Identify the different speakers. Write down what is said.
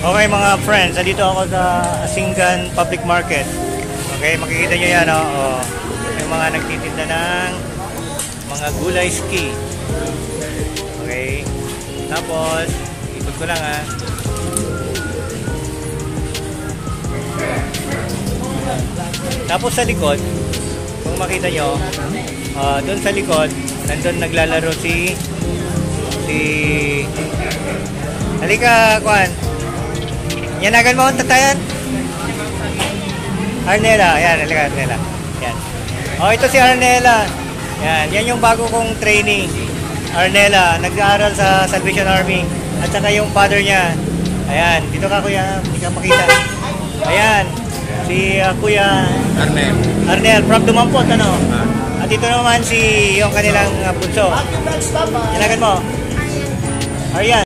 Speaker 1: Okay mga friends, dito ako sa Asingan Public Market. Okay, makikita nyo yan, oh. May mga nagtitinda ng mga gulay ski. Okay, tapos ikot ko lang Tapos sa likod, kung makita nyo, doon sa likod, nandun naglalaro si halika, Kwan. Yanagan mo ang tatayan. Arnella, yan, halika, Arnella. Yan. Oh, ito si Arnella. Yan, yan yung bago kong trainee. Arnella, nag-aaral sa Salvation Army. At saka yung father niya. Ayan, dito ka kuya, hindi ka makita. Ayan, si Kuya Arnel from Dumampot, ano? At ito naman si yung kanilang bunso. Yanagan mo. Aryan.